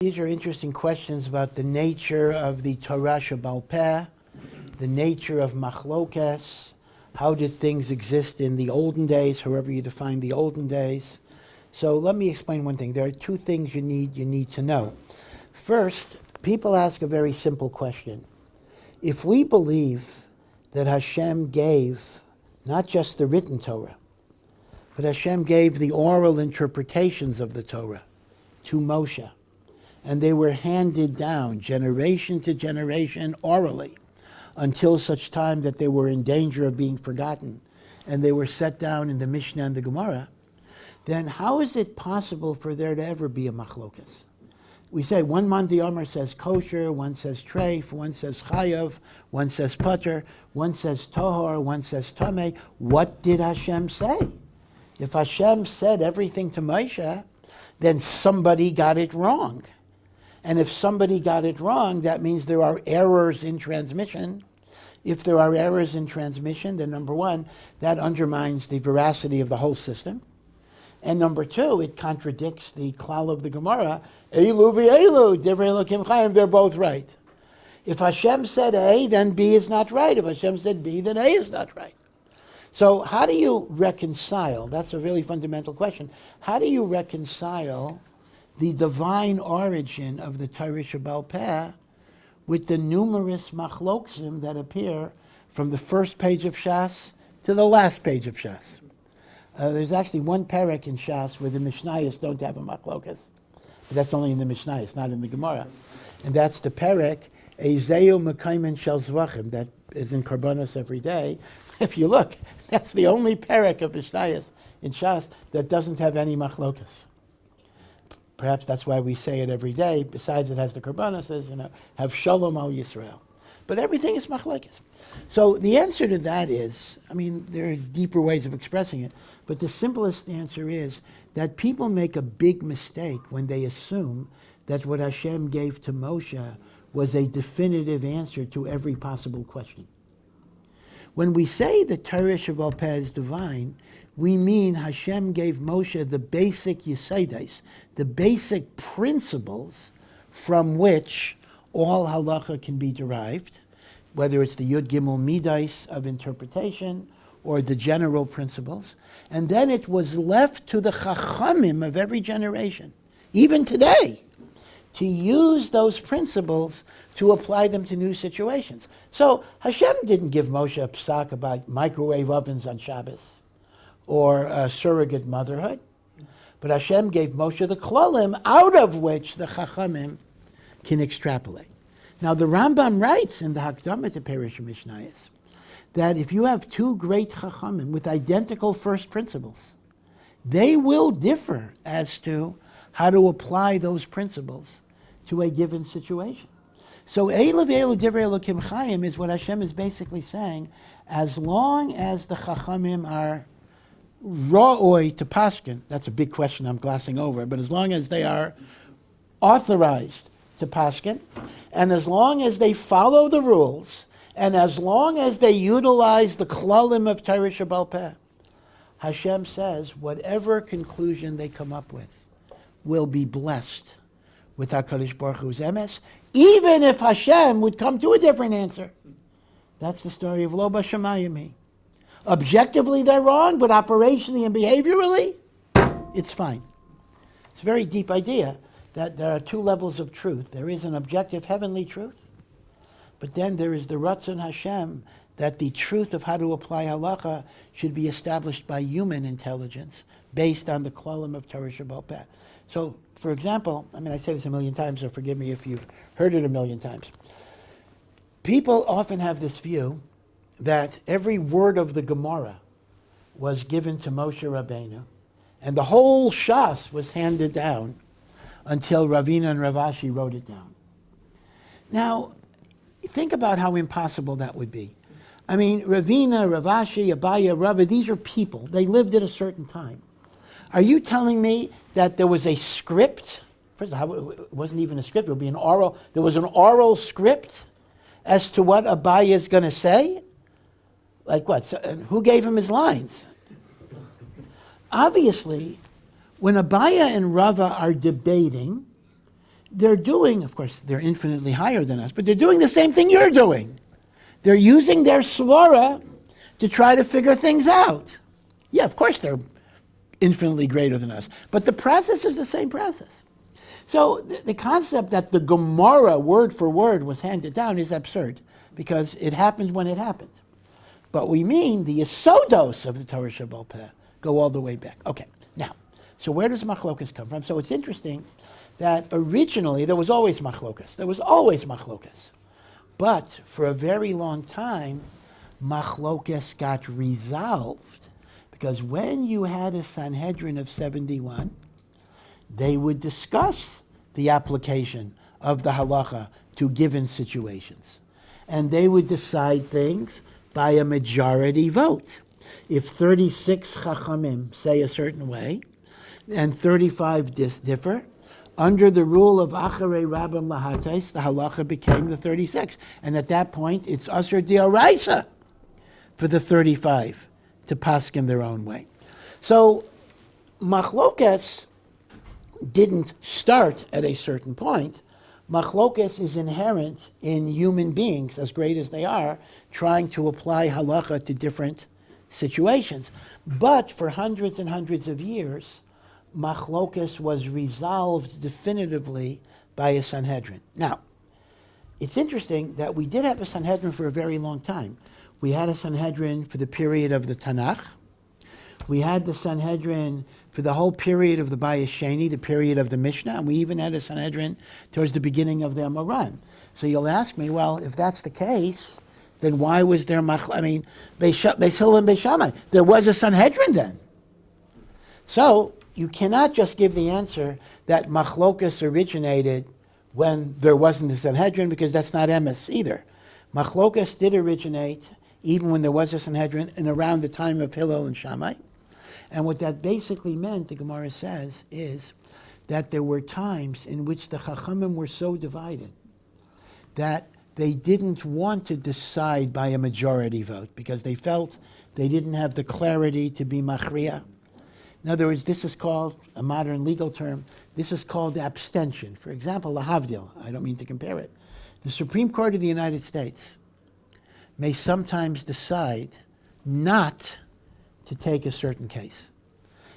These are interesting questions about the nature of the Torah Shebal Peh, the nature of machlokes, how did things exist in the olden days, however you define the olden days. So let me explain one thing. There are two things you need to know. First, people ask a very simple question. If we believe that Hashem gave not just the written Torah, but Hashem gave the oral interpretations of the Torah to Moshe, and they were handed down generation to generation orally until such time that they were in danger of being forgotten and they were set down in the Mishnah and the Gemara, then how is it possible for there to ever be a machlokas? We say one Mandi Omer says kosher, one says treif, one says chayav, one says pater, one says tohor, one says tameh. What did Hashem say? If Hashem said everything to Moshe, then somebody got it wrong. And if somebody got it wrong, that means there are errors in transmission. If there are errors in transmission, then number one, that undermines the veracity of the whole system. And number two, it contradicts the klal of the Gemara, Eilu v'Eilu, Divrei Elokim Chaim, they're both right. If Hashem said A, then B is not right. If Hashem said B, then A is not right. So how do you reconcile? That's a really fundamental question. How do you reconcile the divine origin of the Torah Shebal Peh with the numerous machloksim that appear from the first page of Shas to the last page of Shas? There's actually one perek in Shas where the Mishnayos don't have a machlokas. But that's only in the Mishnayos, not in the Gemara. And that's the perek, Eizeu Mekaymen Shel Zvachim, that is in Karbonos every day. If you look, that's the only perek of Mishnayos in Shas that doesn't have any machlokas. Perhaps that's why we say it every day. Besides, it has the Karbonos, says, have Shalom al Yisrael. But everything is machlokes. So the answer to that is, there are deeper ways of expressing it, but the simplest answer is that people make a big mistake when they assume that what Hashem gave to Moshe was a definitive answer to every possible question. When we say the Torah Shebal Peh is divine, we mean Hashem gave Moshe the basic yesaides, the basic principles from which all halacha can be derived, whether it's the Yud Gimel Midais of interpretation or the general principles. And then it was left to the chachamim of every generation, even today, to use those principles to apply them to new situations. So Hashem didn't give Moshe a psak about microwave ovens on Shabbos or surrogate motherhood, but Hashem gave Moshe the klalim out of which the chachamim can extrapolate. Now the Rambam writes in the Hakdamah to Perush Mishnayos that if you have two great chachamim with identical first principles, they will differ as to how to apply those principles to a given situation. So Eilu v'Eilu Divrei Elokim Chaim is what Hashem is basically saying. As long as the chachamim are ra'oi to paskin, that's a big question I'm glossing over, but as long as they are authorized to paskin, and as long as they follow the rules, and as long as they utilize the klalim of Torah Shebal Peh, Hashem says whatever conclusion they come up with will be blessed with HaKadosh Baruch Hu's emes, even if Hashem would come to a different answer. That's the story of Lo Bashamayim. Objectively, they're wrong, but operationally and behaviorally, it's fine. It's a very deep idea that there are two levels of truth. There is an objective heavenly truth, but then there is the Ratzon Hashem, that the truth of how to apply halacha should be established by human intelligence based on the klalim of Torah Shebal Peh. So, for example, I say this a million times, so forgive me if you've heard it a million times. People often have this view that every word of the Gemara was given to Moshe Rabbeinu, and the whole Shas was handed down until Ravina and Rav Ashi wrote it down. Now, think about how impossible that would be. Ravina, Rav Ashi, Abaya, Rava, these are people. They lived at a certain time. Are you telling me that there was a script? First of all, it wasn't even a script. It would be an oral. There was an oral script as to what Abaya is going to say? Like what? So, who gave him his lines? Obviously, when Abaya and Rava are debating, they're doing, of course, they're infinitely higher than us, but they're doing the same thing you're doing. They're using their svara to try to figure things out. Yeah, of course they're infinitely greater than us, but the process is the same process. So the concept that the Gemara, word for word, was handed down is absurd, because it happened when it happened. But we mean the yesodos of the Torah Shebaal Peh go all the way back. Okay, now, so where does machlokas come from? So it's interesting that originally there was always machlokas. There was always machlokas. But for a very long time, machlokas got resolved, because when you had a Sanhedrin of 71, they would discuss the application of the halacha to given situations. And they would decide things by a majority vote. If 36 chachamim say a certain way, and 35 differ, under the rule of acharei rabbim lahatais, the halacha became the 36. And at that point, it's asher d'oraisa for the 35 to paskin their own way. So machlokas didn't start at a certain point. Machlokas is inherent in human beings, as great as they are, trying to apply halacha to different situations. But for hundreds and hundreds of years, machlokas was resolved definitively by a Sanhedrin. Now, it's interesting that we did have a Sanhedrin for a very long time. We had a Sanhedrin for the period of the Tanakh. We had the Sanhedrin for the whole period of the Bayis Sheni, the period of the Mishnah, and we even had a Sanhedrin towards the beginning of the Amoran. So you'll ask me, well, if that's the case, then why was there Beis Hillel and Beis Shammai? There was a Sanhedrin then. So you cannot just give the answer that machlokas originated when there wasn't a Sanhedrin, because that's not emes either. Machlokas did originate even when there was a Sanhedrin and around the time of Hillel and Shammai. And what that basically meant, the Gemara says, is that there were times in which the Chachamim were so divided that they didn't want to decide by a majority vote, because they felt they didn't have the clarity to be machriya. In other words, this is called, a modern legal term, this is called abstention. For example, lahavdil, I don't mean to compare it. The Supreme Court of the United States may sometimes decide not to take a certain case,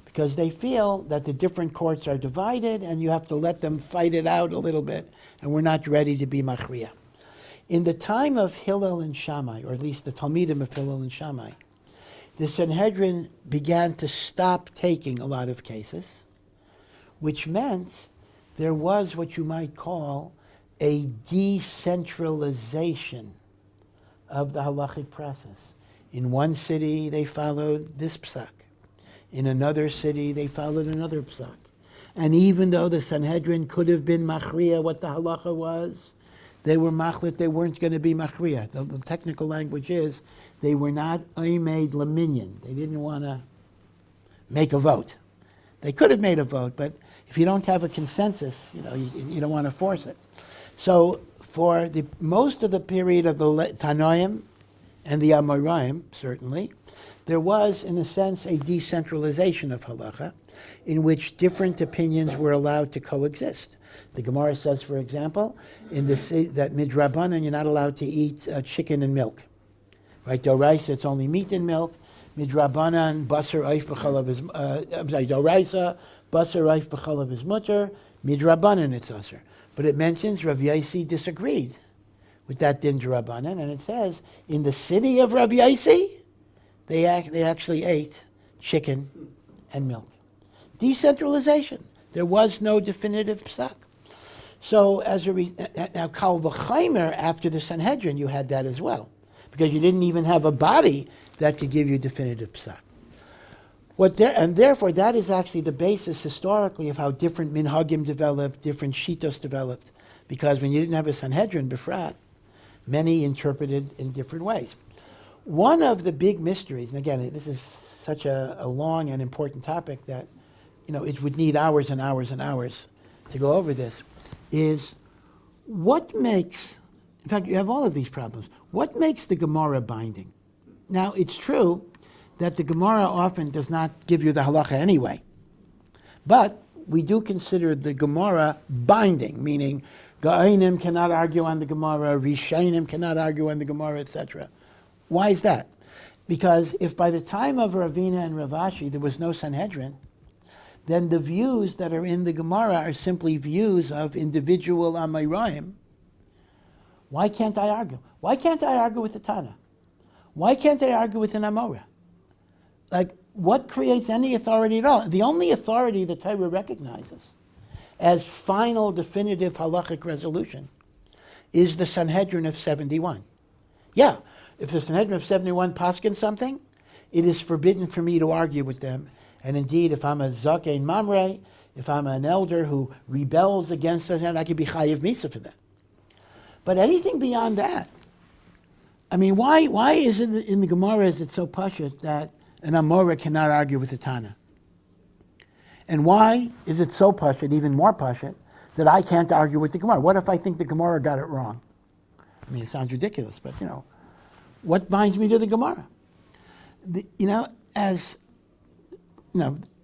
because they feel that the different courts are divided and you have to let them fight it out a little bit, and we're not ready to be machriya. In the time of Hillel and Shammai, or at least the Talmidim of Hillel and Shammai, the Sanhedrin began to stop taking a lot of cases, which meant there was what you might call a decentralization of the halachic process. In one city, they followed this psak. In another city, they followed another psak. And even though the Sanhedrin could have been machriya what the halacha was, they were machlit, they weren't going to be machriya. The technical language is, they were not oimed laminyan. They didn't want to make a vote. They could have made a vote, but if you don't have a consensus, you don't want to force it. So for the most of the period of the Tanoim and the Amoraim, certainly, there was, in a sense, a decentralization of halacha, in which different opinions were allowed to coexist. The Gemara says, for example, that midrabanan, you're not allowed to eat chicken and milk. Right? Doraisa, it's only meat and milk. Midrabanan, basar oif b'chalav is, doraisa, basar oif b'chalav is mutter. Midrabanan, it's asr. But it mentions Rabbi Yossi disagreed with that din drabanan, and it says, in the city of Rabbi Yossi, they actually ate chicken and milk. Decentralization. There was no definitive psak. So now Kal v'chaimer, after the Sanhedrin, you had that as well, because you didn't even have a body that could give you definitive psak. And therefore, that is actually the basis historically of how different minhagim developed, different shitos developed, because when you didn't have a Sanhedrin, befrat, many interpreted in different ways. One of the big mysteries, and again, this is such a long and important topic that it would need hours and hours and hours to go over this, is what makes, in fact, you have all of these problems, what makes the Gemara binding? Now, it's true that the Gemara often does not give you the halacha anyway, but we do consider the Gemara binding, meaning Ga'ainim cannot argue on the Gemara, Rishainim cannot argue on the Gemara, etc. Why is that? Because if by the time of Ravina and Rav Ashi there was no Sanhedrin, then the views that are in the Gemara are simply views of individual Amayraim. Why can't I argue? Why can't I argue with the Tana? Why can't I argue with an Amora? Like, what creates any authority at all? The only authority the Torah recognizes as final, definitive halachic resolution is the Sanhedrin of 71. Yeah, if the Sanhedrin of 71 paskin something, it is forbidden for me to argue with them. And indeed, if I'm a Zakein Mamre, if I'm an elder who rebels against the Sanhedrin, I could be Chayiv Misa for that. But anything beyond that, I mean, why is it in the Gemara is it so pashut that an Amora cannot argue with the Tana? And why is it so pashut, even more pashut, that I can't argue with the Gemara? What if I think the Gemara got it wrong? I mean, it sounds ridiculous, but, what binds me to the Gemara?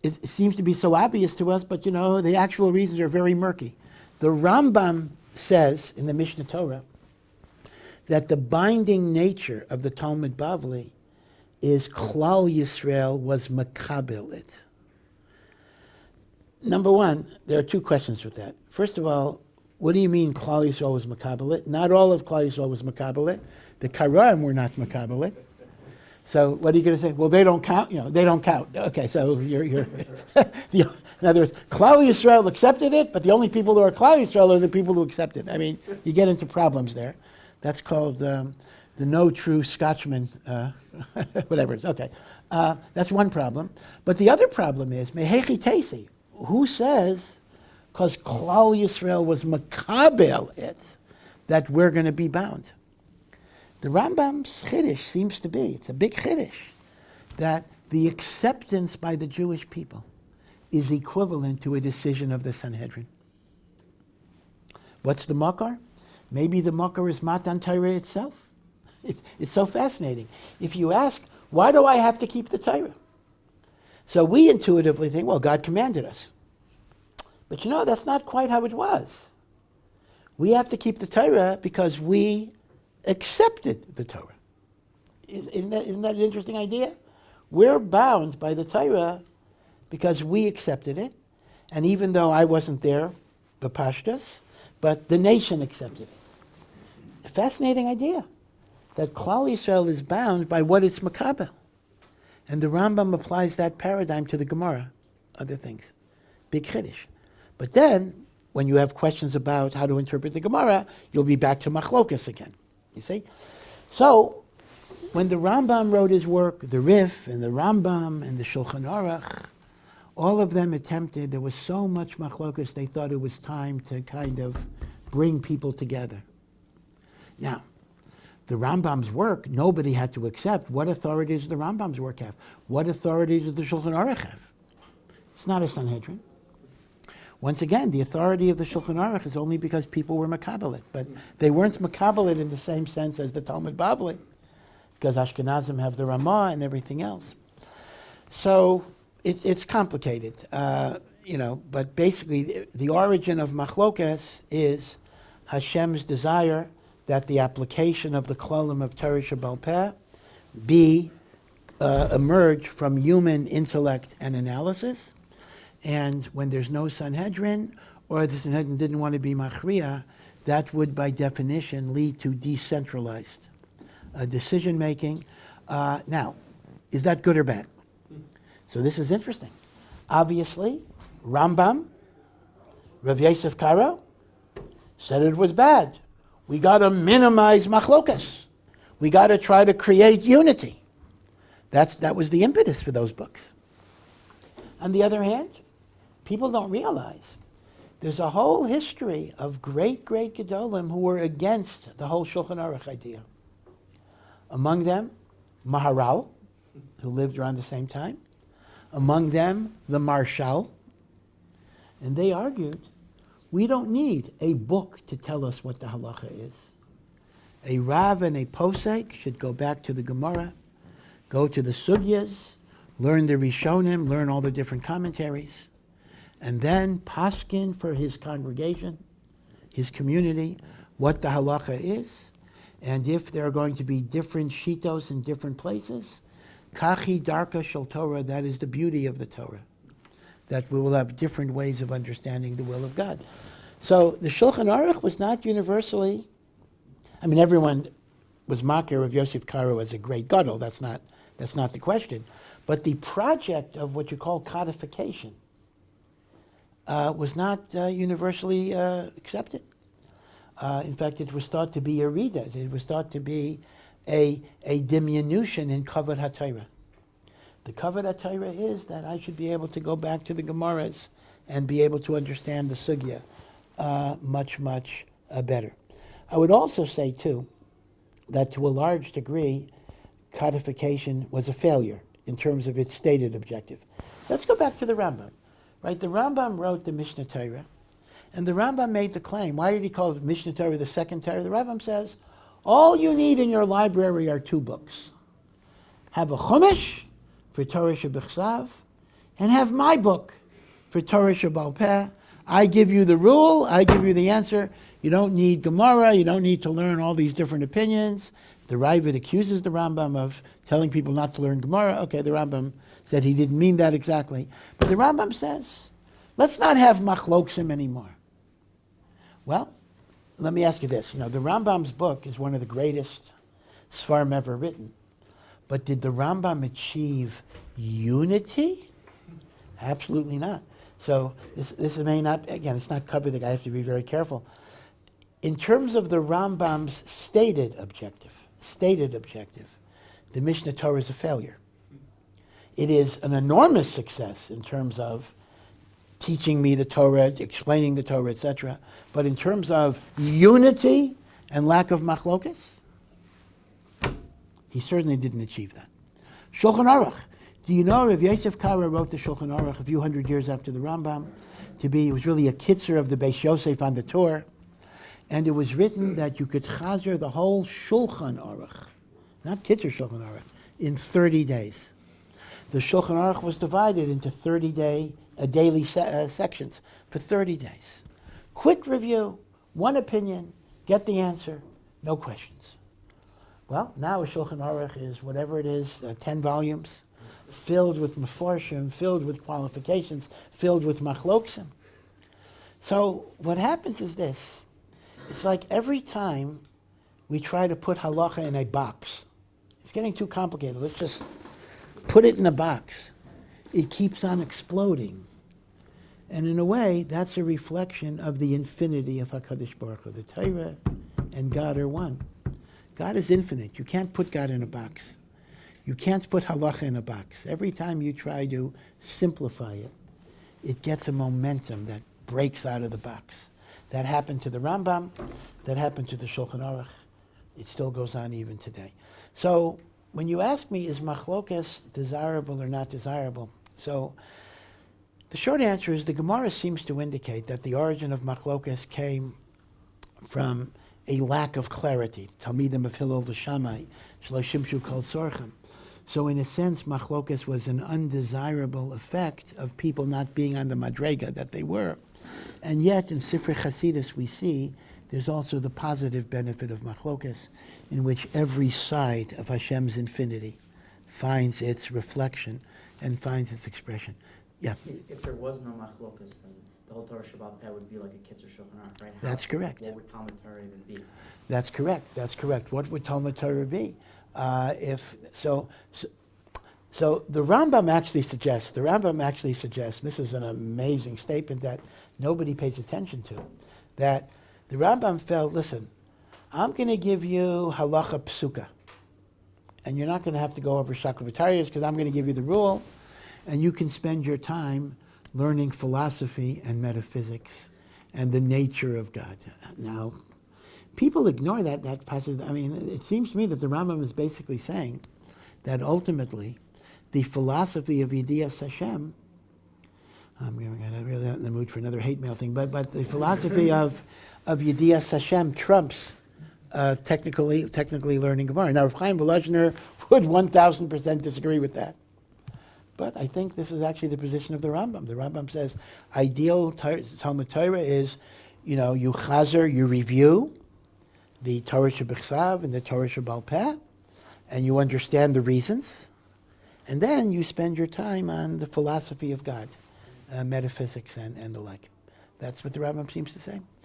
It seems to be so obvious to us, but, the actual reasons are very murky. The Rambam says in the Mishnah Torah that the binding nature of the Talmud Bavli is Klal Yisrael was makabel it. Number one, there are two questions with that. First of all, what do you mean Klal Yisrael was makabel it? Not all of Klal Yisrael was makabel it. The Karaim were not makabel it. So what are you going to say? Well, they don't count. They don't count. Okay, so you're in other words, Klal Yisrael accepted it, but the only people who are Klal Yisrael are the people who accept it. I mean, you get into problems there. That's called the no true Scotchman, whatever it is. Okay, that's one problem. But the other problem is Mehechi Tesi. Who says, because Klal Yisrael was makabel it, that we're going to be bound? The Rambam's chiddush seems to be, it's a big chiddush, that the acceptance by the Jewish people is equivalent to a decision of the Sanhedrin. What's the makar? Maybe the makar is Matan Torah itself. It's so fascinating. If you ask, why do I have to keep the Torah? So we intuitively think, well, God commanded us. But that's not quite how it was. We have to keep the Torah because we accepted the Torah. Isn't that an interesting idea? We're bound by the Torah because we accepted it. And even though I wasn't there, the Pashtas, but the nation accepted it. A fascinating idea that Klal Yisrael is bound by what it's makabel. And the Rambam applies that paradigm to the Gemara, other things. Big chiddush. But then, when you have questions about how to interpret the Gemara, you'll be back to machlokas again. You see? So, when the Rambam wrote his work, the Rif and the Rambam and the Shulchan Aruch, all of them attempted, there was so much machlokas, they thought it was time to kind of bring people together. Now, the Rambam's work, nobody had to accept. What authority does the Rambam's work have? What authority does the Shulchan Aruch have? It's not a Sanhedrin. Once again, the authority of the Shulchan Aruch is only because people were makabel, but they weren't makabel in the same sense as the Talmud Bavli, because Ashkenazim have the Ramah and everything else. So it's complicated, but basically the origin of machlokas is Hashem's desire that the application of the Klolim of Torah Shebaal Peh emerge from human intellect and analysis. And when there's no Sanhedrin, or the Sanhedrin didn't want to be Machriya, that would by definition lead to decentralized decision-making. Now, is that good or bad? So this is interesting. Obviously, Rambam, Rav Yosef Karo, said it was bad. We got to minimize machlokas. We got to try to create unity. That was the impetus for those books. On the other hand, people don't realize there's a whole history of great Gedolim who were against the whole Shulchan Aruch idea. Among them, Maharal, who lived around the same time. Among them, the Marshal. And they argued, we don't need a book to tell us what the halacha is. A Rav and a Posek should go back to the Gemara, go to the Sugyas, learn the Rishonim, learn all the different commentaries, and then paskin for his congregation, his community, what the halacha is, and if there are going to be different shitos in different places, kachi darka shel Torah, that is the beauty of the Torah, that we will have different ways of understanding the will of God. So the Shulchan Aruch was not universally, everyone was makir of Yosef Karo as a great gadol, that's not the question, but the project of what you call codification was not universally accepted. In fact, it was thought to be a rida. It was thought to be a diminution in kavod HaTorah. The kavod HaTorah is that I should be able to go back to the Gemaras and be able to understand the sugya much better. I would also say, too, that to a large degree, codification was a failure in terms of its stated objective. Let's go back to the Rambam. Right, the Rambam wrote the Mishnah Torah, and the Rambam made the claim. Why did he call it Mishnah Torah the second Torah? The Rambam says, all you need in your library are two books. Have a Chumash for Torah Shebechsav, and have my book for Torah Shebal Peh. I give you the rule, I give you the answer. You don't need Gemara, you don't need to learn all these different opinions. The Ravid accuses the Rambam of telling people not to learn Gemara. Okay, the Rambam said he didn't mean that exactly. But the Rambam says, let's not have machloksim anymore. Well, let me ask you this. The Rambam's book is one of the greatest svarim ever written. But did the Rambam achieve unity? Absolutely not. So this may not, again, it's not covered. I have to be very careful. In terms of the Rambam's stated objective, the Mishnah Torah is a failure. It is an enormous success in terms of teaching me the Torah, explaining the Torah, etc. But in terms of unity and lack of machlokas, he certainly didn't achieve that. Shulchan Aruch. Do you know Rav Yosef Karo wrote the Shulchan Aruch a few hundred years after the Rambam? It was really a kitzer of the Beis Yosef on the Torah. And it was written that you could chazer the whole Shulchan Aruch, not kitzer Shulchan Aruch, in 30 days. The Shulchan Aruch was divided into daily sections for 30 days. Quick review, one opinion, get the answer, no questions. Well, now a Shulchan Aruch is whatever it is, 10 volumes, filled with meforshim, filled with qualifications, filled with machloksim. So what happens is this. It's like every time we try to put halacha in a box, it's getting too complicated. Let's just put it in a box. It keeps on exploding. And in a way, that's a reflection of the infinity of HaKadosh Baruch Hu. The Torah and God are one. God is infinite. You can't put God in a box. You can't put halacha in a box. Every time you try to simplify it, it gets a momentum that breaks out of the box. That happened to the Rambam. That happened to the Shulchan Aruch. It still goes on even today. So when you ask me, is machlokas desirable or not desirable? So the short answer is the Gemara seems to indicate that the origin of machlokas came from a lack of clarity. Talmidim of Hillel v'Shammai, shelo shimshu kol tzorchem. So in a sense, machlokas was an undesirable effect of people not being on the madrega that they were. And yet, in Sifrei Chasidus, we see there's also the positive benefit of machlokas, in which every side of Hashem's infinity finds its reflection and finds its expression. Yeah? If there was no machlokas, then the whole Torah Shabbat Peh would be like a Kitzur Shulchan Aruch, right? That's correct. What would Talmud Torah even be? That's correct. What would Talmud Torah be? So the Rambam actually suggests, this is an amazing statement that nobody pays attention to, that the Rambam felt, listen, I'm going to give you halacha psuka, and you're not going to have to go over shaklavitarias because I'm going to give you the rule, and you can spend your time learning philosophy and metaphysics and the nature of God. Now, people ignore that passage. It seems to me that the Rambam is basically saying that ultimately the philosophy of Yedias Hashem, I'm really not in the mood for another hate mail thing, but the philosophy of Yedias Hashem trumps technically learning Gemara. Now, Rav Chaim Volozhiner would 1,000% disagree with that. But I think this is actually the position of the Rambam. The Rambam says ideal Talmud Torah is, you chazer, you review the Torah Shebechsav and the Torah Shebal Peh, and you understand the reasons, and then you spend your time on the philosophy of God, metaphysics and the like. That's what the Rambam seems to say.